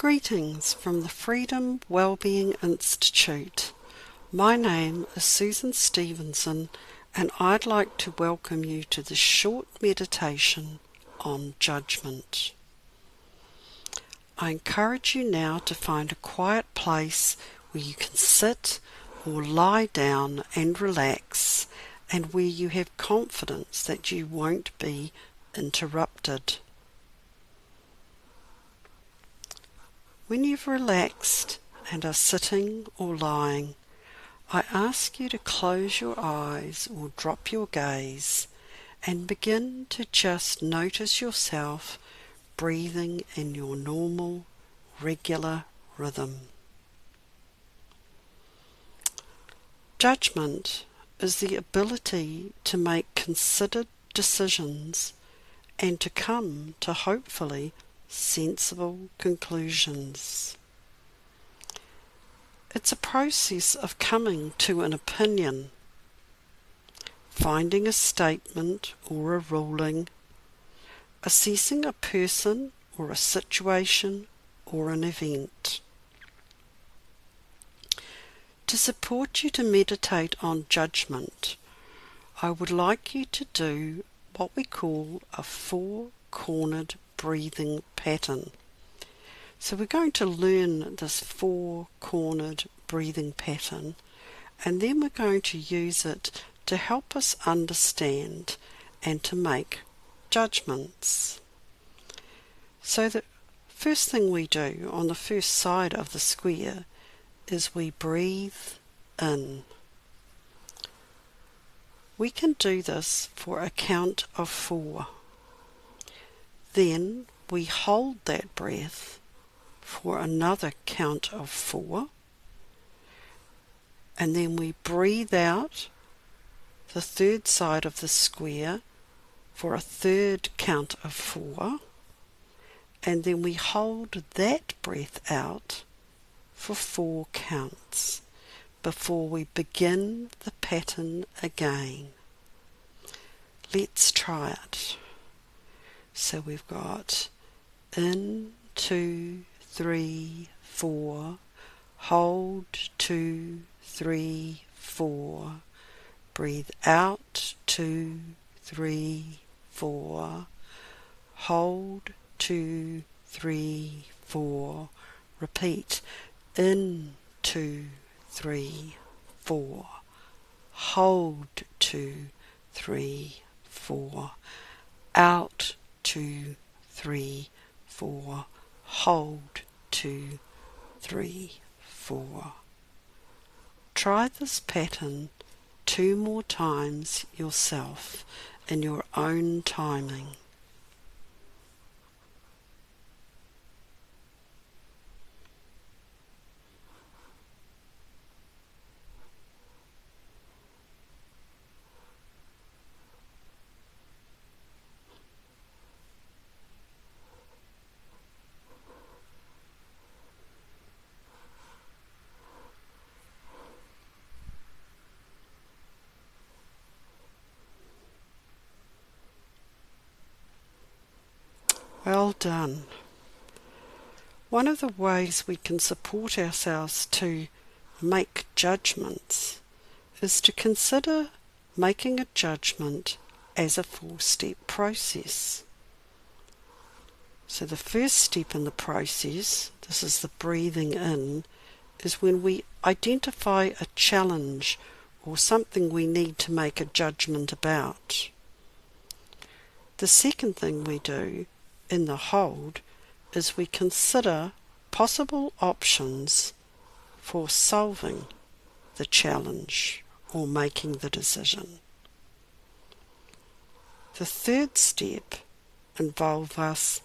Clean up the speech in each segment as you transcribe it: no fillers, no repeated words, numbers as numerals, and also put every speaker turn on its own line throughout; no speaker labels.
Greetings from the Freedom Wellbeing Institute. My name is Susan Stevenson and I'd like to welcome you to this short meditation on judgment. I encourage you now to find a quiet place where you can sit or lie down and relax, and where you have confidence that you won't be interrupted. When you've relaxed and are sitting or lying, I ask you to close your eyes or drop your gaze and begin to just notice yourself breathing in your normal, regular rhythm. Judgment is the ability to make considered decisions and to come to hopefully sensible conclusions. It's a process of coming to an opinion, finding a statement or a ruling, assessing a person or a situation or an event. To support you to meditate on judgment, I would like you to do what we call a four-cornered breathing pattern. So we're going to learn this four-cornered breathing pattern, and then we're going to use it to help us understand and to make judgments. So the first thing we do on the first side of the square is we breathe in. We can do this for a count of 4. Then we hold that breath for another count of 4, and then we breathe out the third side of the square for a third count of 4, and then we hold that breath out for 4 counts before we begin the pattern again. Let's try it. So we've got in, 2, 3, 4, hold, 2, 3, 4, breathe out, 2, 3, 4, hold, 2, 3, 4, repeat, in, 2, 3, 4, hold, 2, 3, 4, out, 2, 3, 4, hold, 2, 3, 4. Try this pattern 2 more times yourself in your own timing. Well done. One of the ways we can support ourselves to make judgments is to consider making a judgment as a 4-step process. So the first step in the process, this is the breathing in, is when we identify a challenge or something we need to make a judgment about. The second thing we do in the hold is we consider possible options for solving the challenge or making the decision. The third step involves us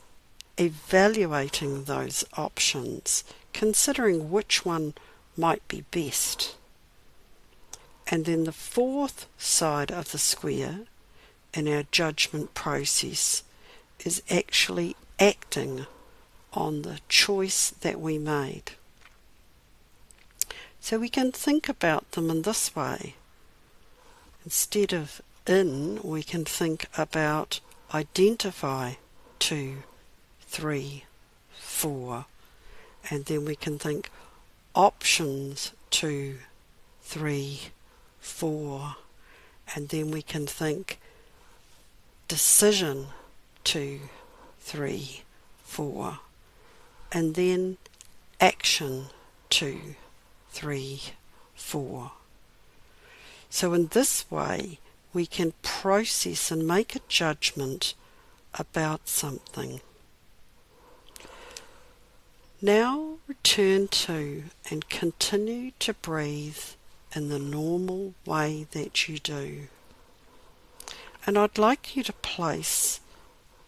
evaluating those options, considering which one might be best. And then the fourth side of the square in our judgment process is actually acting on the choice that we made. So we can think about them in this way. Instead of in, we can think about identify 2, 3, 4, And then we can think options 2, 3, 4. And then we can think decision 2, 3, 4. And then action 2, 3, 4. So in this way, we can process and make a judgment about something. Now return to and continue to breathe in the normal way that you do. And I'd like you to place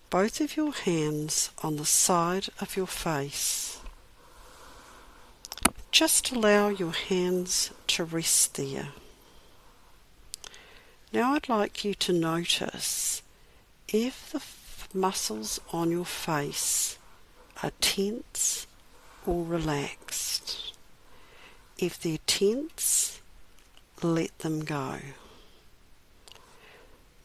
both of your hands on the side of your face. Just allow your hands to rest there. Now I'd like you to notice if the muscles on your face are tense or relaxed. If they're tense, let them go.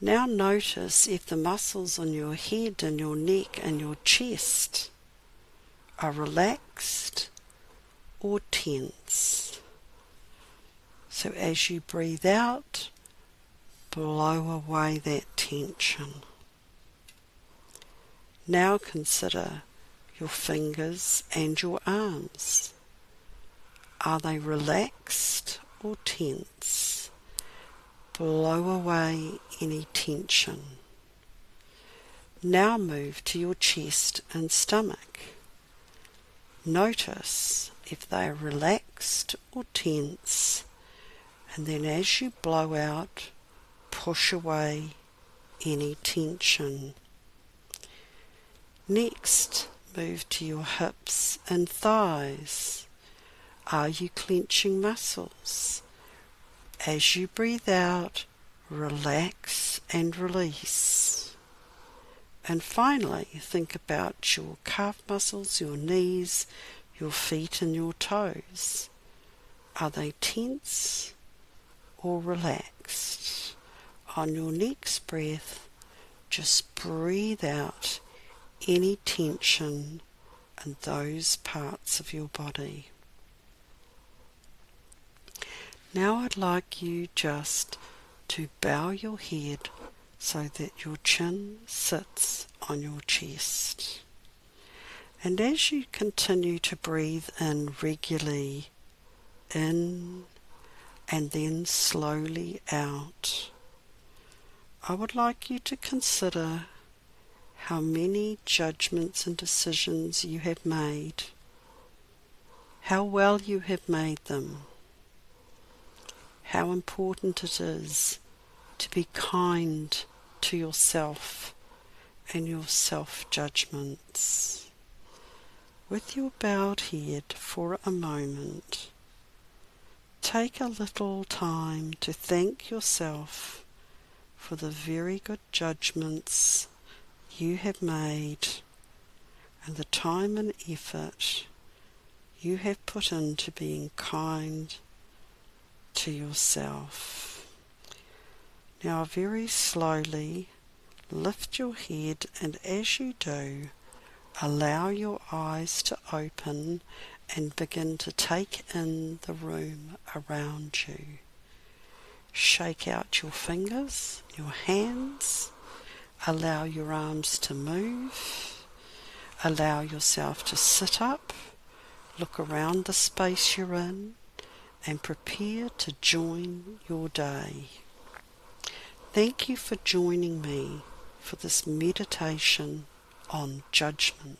Now notice if the muscles on your head and your neck and your chest are relaxed or tense. So as you breathe out, blow away that tension. Now consider your fingers and your arms. Are they relaxed or tense? Blow away any tension. Now move to your chest and stomach. Notice if they are relaxed or tense, and then as you blow out, push away any tension. Next, move to your hips and thighs. Are you clenching muscles? As you breathe out, relax and release. And finally, think about your calf muscles, your knees, your feet and your toes. Are they tense or relaxed? On your next breath, just breathe out any tension in those parts of your body. Now I'd like you just to bow your head so that your chin sits on your chest. And as you continue to breathe in regularly, in and then slowly out, I would like you to consider how many judgments and decisions you have made, how well you have made them, how important it is to be kind to yourself and your self-judgments. With your bowed head for a moment, take a little time to thank yourself for the very good judgments you have made and the time and effort you have put into being kind to yourself. Now very slowly lift your head, and as you do, allow your eyes to open and begin to take in the room around you. Shake out your fingers, your hands, allow your arms to move, allow yourself to sit up, look around the space you're in, and prepare to join your day. Thank you for joining me for this meditation on judgment.